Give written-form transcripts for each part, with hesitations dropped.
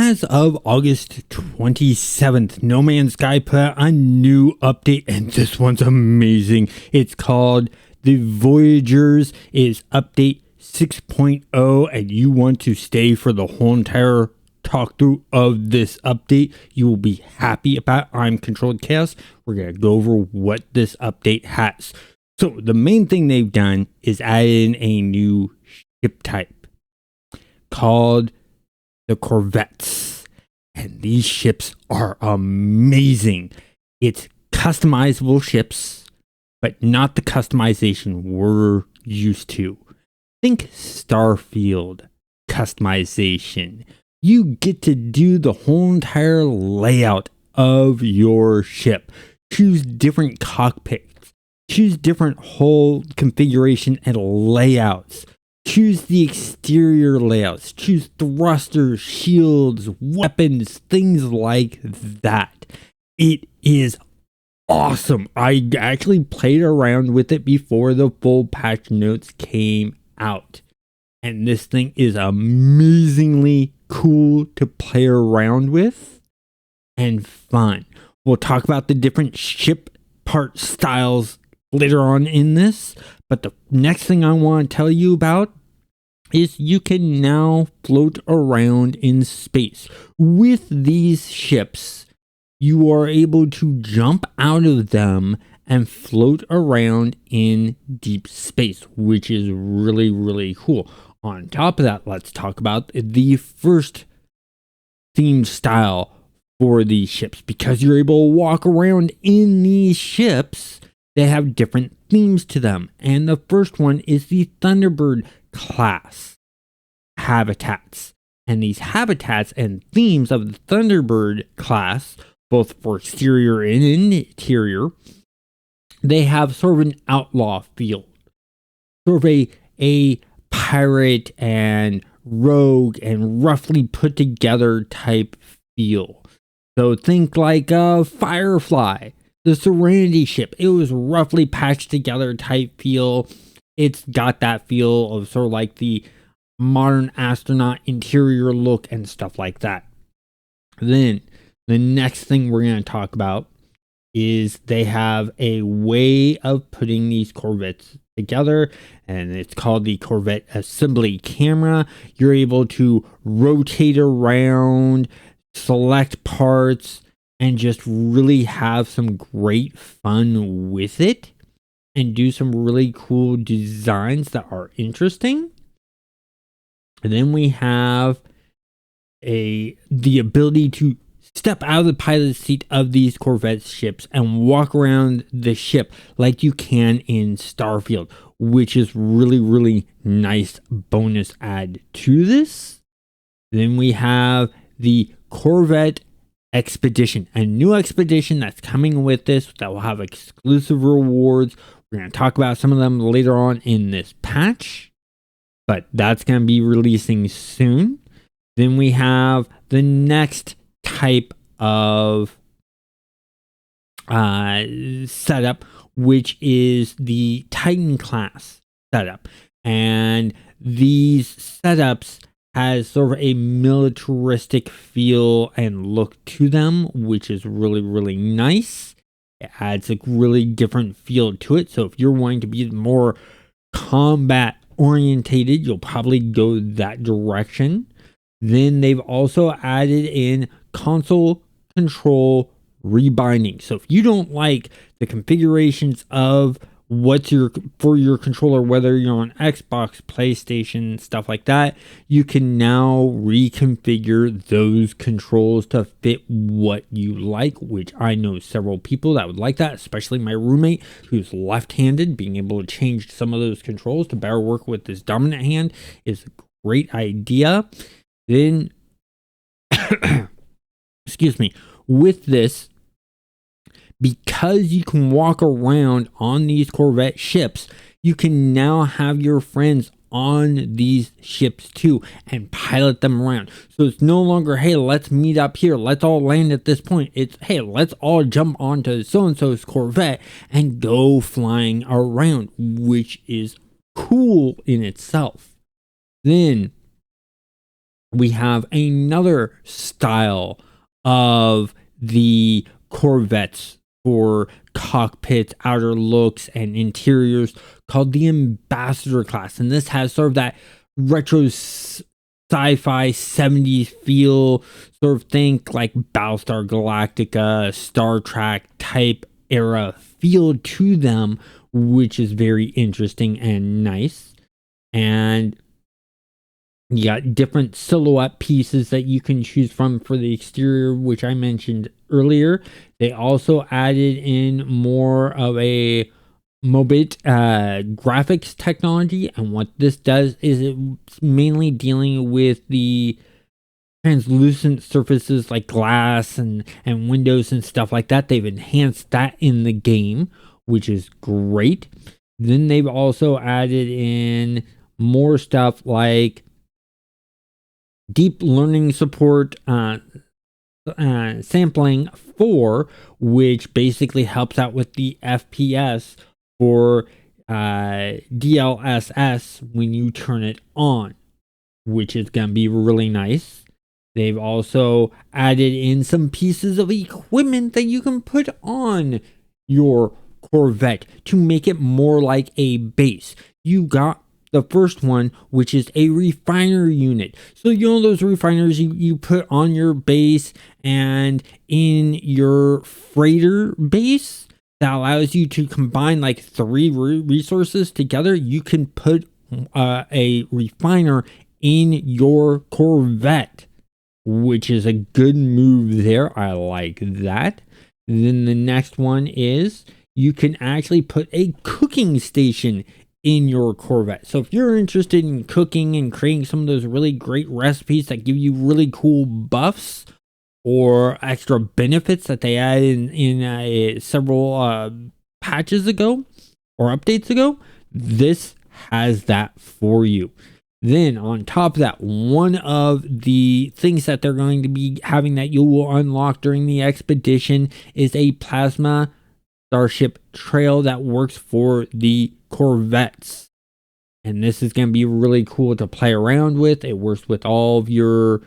as of August 27th, No Man's Sky put out a new update, and this one's amazing. It's called the Voyagers. Is update 6.0, and you want to stay for the whole entire talk through of this update. You will be happy about I'm Controlled Chaos. We're going to go over what this update has. So the main thing they've done is add in a new ship type called the Corvettes, and these ships are amazing. It's customizable ships, but not the customization we're used to. Think Starfield customization. You get to do the whole entire layout of your ship. Choose different cockpits. Choose different hull configuration and layouts. Choose the exterior layouts. Choose thrusters, shields, weapons, things like that. It is awesome. I actually played around with it before the full patch notes came out. And this thing is amazingly cool to play around with and fun. We'll talk about the different ship part styles later on in this, but the next thing I want to tell you about is you can now float around in space. With these ships, you are able to jump out of them and float around in deep space, which is really, really cool. On top of that, let's talk about the first theme style for these ships. Because you're able to walk around in these ships, they have different themes to them. And the first one is the Thunderbird class habitats. And these habitats and themes of the Thunderbird class, both for exterior and interior, they have sort of an outlaw feel. Sort of a pirate and rogue and roughly put together type feel. So think like Firefly, the Serenity ship. It was roughly patched together type feel. It's got that feel of sort of like the modern astronaut interior look and stuff like that. Then the next thing we're going to talk about is they have a way of putting these Corvettes together, and it's called the Corvette Assembly Camera. You're able to rotate around, select parts, and just really have some great fun with it and do some really cool designs that are interesting. And then we have the ability to step out of the pilot's seat of these Corvette ships and walk around the ship like you can in Starfield, which is really, really nice bonus add to this. Then we have the Corvette Expedition, a new expedition that's coming with this that will have exclusive rewards. We're going to talk about some of them later on in this patch, but that's going to be releasing soon. Then we have the next type of setup, which is the Titan class setup. And these setups has sort of a militaristic feel and look to them, which is really, really nice. It adds a really different feel to it. So if you're wanting to be more combat orientated, you'll probably go that direction. Then they've also added in console control rebinding. So if you don't like the configurations of what's for your controller, whether you're on Xbox, PlayStation, stuff like that, you can now reconfigure those controls to fit what you like, which I know several people that would like that, especially my roommate who's left-handed. Being able to change some of those controls to better work with his dominant hand is a great idea. Then excuse me, with this, because you can walk around on these Corvette ships, you can now have your friends on these ships too and pilot them around. So it's no longer, hey, let's meet up here, let's all land at this point. It's, hey, let's all jump onto so-and-so's Corvette and go flying around, which is cool in itself. Then we have another style of the Corvettes for cockpits, outer looks, and interiors called the Ambassador class. And this has sort of that retro sci-fi 70s feel, sort of think like Battlestar Galactica, Star Trek type era feel to them, which is very interesting and nice. And you got different silhouette pieces that you can choose from for the exterior, which I mentioned earlier. They also added in more of a Mobit graphics technology, and what this does is it's mainly dealing with the translucent surfaces like glass and windows and stuff like that. They've enhanced that in the game, which is great. Then they've also added in more stuff like deep learning support, sampling 4, which basically helps out with the FPS for DLSS when you turn it on, which is going to be really nice. They've also added in some pieces of equipment that you can put on your Corvette to make it more like a base. You got the first one, which is a refiner unit. So you know those refiners you put on your base and in your freighter base that allows you to combine like 3 resources together. You can put a refiner in your Corvette, which is a good move there. I like that. Then the next one is you can actually put a cooking station in your Corvette. So if you're interested in cooking and creating some of those really great recipes that give you really cool buffs or extra benefits that they added in several patches ago or updates ago, this has that for you. Then on top of that, one of the things that they're going to be having that you will unlock during the expedition is a plasma starship trail that works for the Corvettes. And this is going to be really cool to play around with. It works with all of your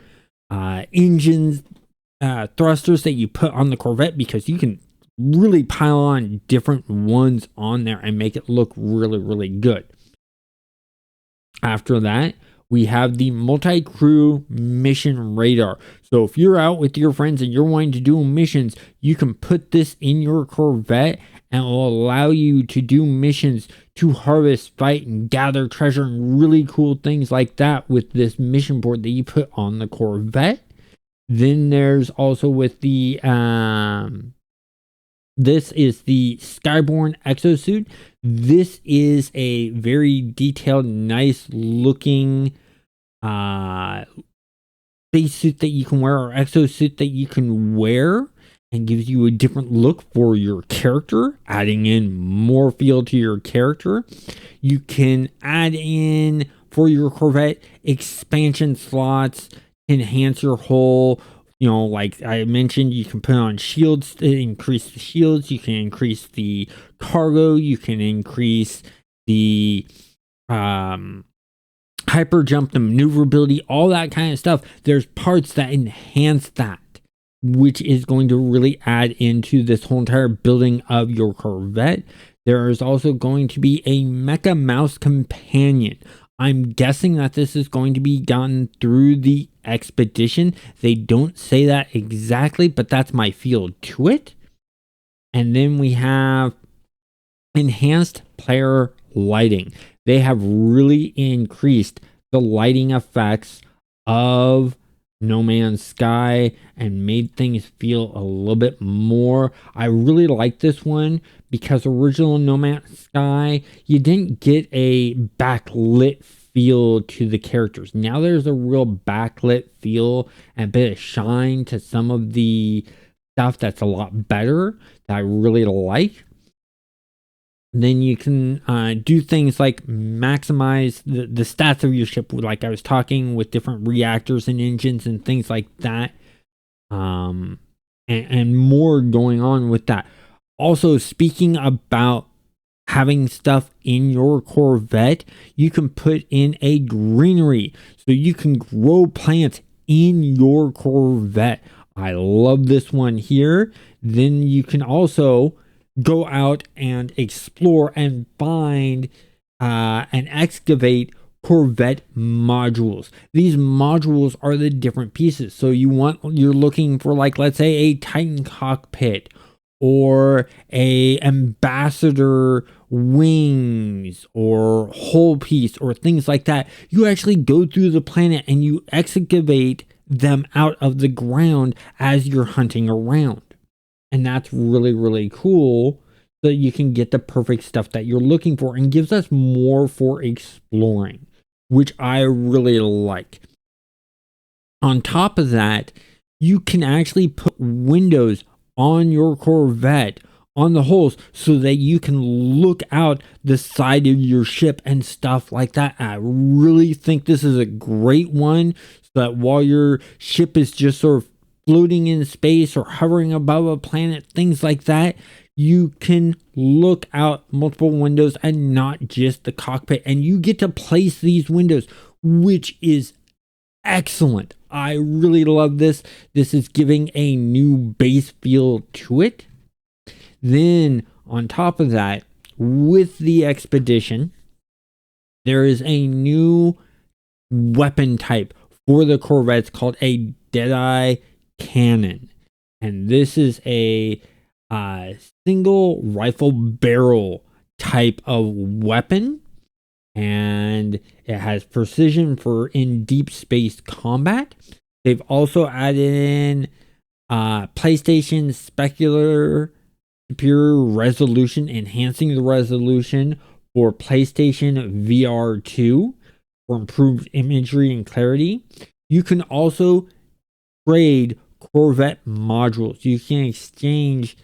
engines, thrusters that you put on the Corvette, because you can really pile on different ones on there and make it look really, really good. After that, we have the multi-crew mission radar. So if you're out with your friends and you're wanting to do missions, you can put this in your Corvette and it will allow you to do missions to harvest, fight, and gather treasure and really cool things like that with this mission board that you put on the Corvette. Then there's also with the this is the Skyborne exosuit. This is a very detailed, nice looking spacesuit that you can wear, or exosuit that you can wear, and gives you a different look for your character, adding in more feel to your character. You can add in for your Corvette expansion slots, enhance your hull. You know, like I mentioned, you can put on shields to increase the shields. You can increase the cargo. You can increase the hyper jump, the maneuverability, all that kind of stuff. There's parts that enhance that, which is going to really add into this whole entire building of your Corvette. There is also going to be a Mecha Mouse companion. I'm guessing that this is going to be gotten through the expedition. They don't say that exactly, but that's my feel to it. And then we have enhanced player lighting. They have really increased the lighting effects of No Man's Sky and made things feel a little bit more. I really like this one because original No Man's Sky, you didn't get a backlit feel to the characters. Now there's a real backlit feel and a bit of shine to some of the stuff that's a lot better that I really like. Then you can do things like maximize the stats of your ship, like I was talking, with different reactors and engines and things like that. And more going on with that. Also, speaking about having stuff in your Corvette, you can put in a greenery so you can grow plants in your Corvette. I love this one here. Then you can also go out and explore and find and excavate Corvette modules. These modules are the different pieces. So you're looking for, like, let's say a Titan cockpit or a ambassador wings or whole piece or things like that. You actually go through the planet and you excavate them out of the ground as you're hunting around. And that's really, really cool, so that you can get the perfect stuff that you're looking for, and gives us more for exploring, which I really like. On top of that, you can actually put windows on your Corvette on the holes so that you can look out the side of your ship and stuff like that. I really think this is a great one, so that while your ship is just sort of floating in space or hovering above a planet, things like that, you can look out multiple windows and not just the cockpit, and you get to place these windows, which is excellent. I really love this. This is giving a new base feel to it. Then on top of that, with the expedition, there is a new weapon type for the Corvettes called a Deadeye cannon, and this is a single rifle barrel type of weapon, and it has precision for in deep space combat. They've also added in PlayStation superior resolution, enhancing the resolution for PlayStation VR 2 for improved imagery and clarity. You can also trade Corvette modules. You can exchange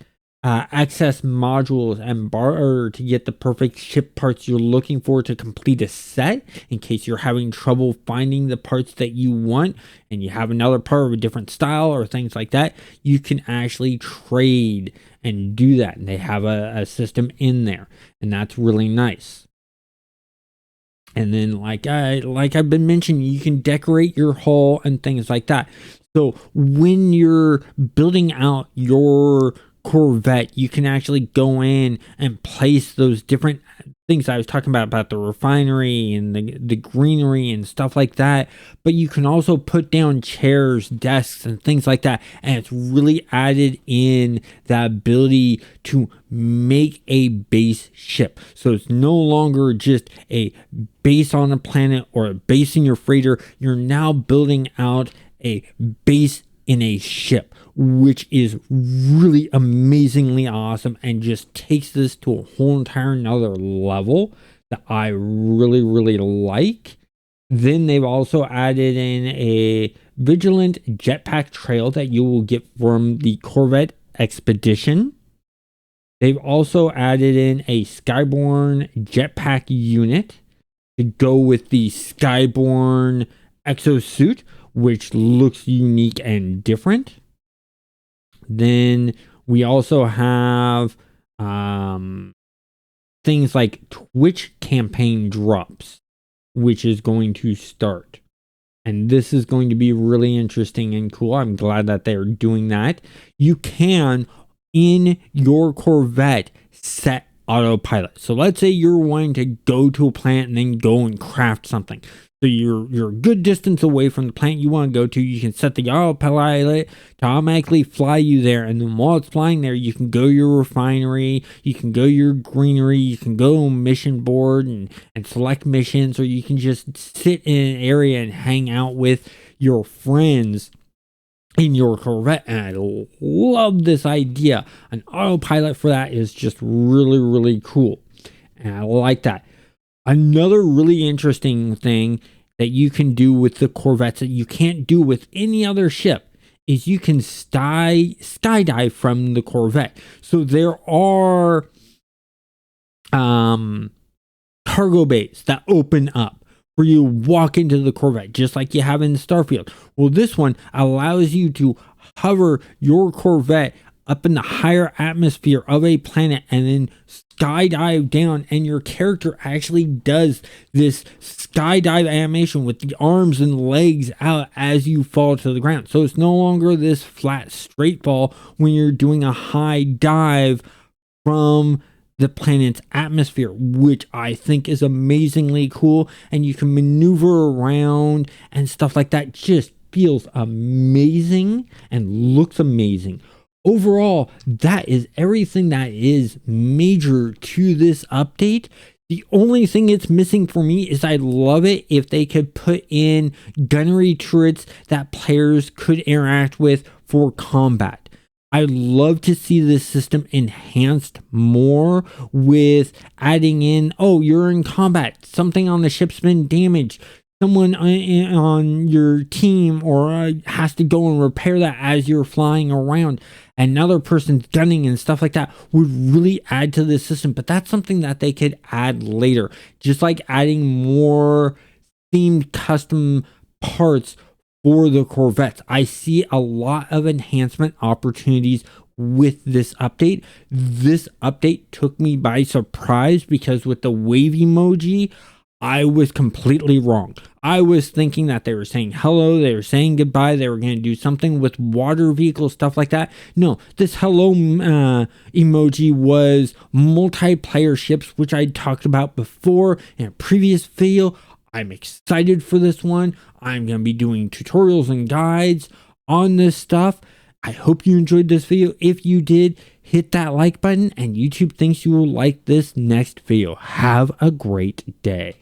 excess modules and barter to get the perfect ship parts you're looking for to complete a set. In case you're having trouble finding the parts that you want and you have another part of a different style or things like that, you can actually trade and do that. And they have a system in there, and that's really nice. And then, like I've been mentioning, you can decorate your hull and things like that. So when you're building out your Corvette, you can actually go in and place those different things I was talking about the refinery and the greenery and stuff like that. But you can also put down chairs, desks, and things like that. And it's really added in the ability to make a base ship. So it's no longer just a base on a planet or a base in your freighter. You're now building out a base in a ship, which is really amazingly awesome and just takes this to a whole entire another level that I really, really like. Then they've also added in a vigilant jetpack trail that you will get from the Corvette Expedition. They've also added in a Skyborn jetpack unit to go with the Skyborn exosuit, which looks unique and different. Then we also have things like Twitch campaign drops, which is going to start. And this is going to be really interesting and cool. I'm glad that they're doing that. You can, in your Corvette, set autopilot. So let's say you're wanting to go to a planet and then go and craft something. So you're a good distance away from the planet you want to go to. You can set the autopilot to automatically fly you there. And then while it's flying there, you can go your refinery, you can go your greenery, you can go mission board and select missions, or you can just sit in an area and hang out with your friends in your Corvette. And I love this idea. An autopilot for that is just really, really cool. And I like that. Another really interesting thing that you can do with the Corvettes that you can't do with any other ship is you can skydive from the Corvette. So there are cargo bays that open up where you walk into the Corvette, just like you have in Starfield. Well, this one allows you to hover your Corvette up in the higher atmosphere of a planet and then skydive down, and your character actually does this skydive animation with the arms and legs out as you fall to the ground. So it's no longer this flat straight fall when you're doing a high dive from the planet's atmosphere, which I think is amazingly cool. And you can maneuver around and stuff like that. Just feels amazing and looks amazing. Overall, that is everything that is major to this update. The only thing it's missing for me is I'd love it if they could put in gunnery turrets that players could interact with for combat. I'd love to see this system enhanced more with adding in, oh, you're in combat, something on the ship's been damaged, someone on your team or has to go and repair that as you're flying around. Another person's gunning and stuff like that would really add to the system. But that's something that they could add later. Just like adding more themed custom parts for the Corvettes. I see a lot of enhancement opportunities with this update. This update took me by surprise because with the wave emoji, I was completely wrong. I was thinking that they were saying hello, they were saying goodbye, they were going to do something with water vehicles, stuff like that. No, this hello emoji was multiplayer ships, which I talked about before in a previous video. I'm excited for this one. I'm going to be doing tutorials and guides on this stuff. I hope you enjoyed this video. If you did, hit that like button, and YouTube thinks you will like this next video. Have a great day.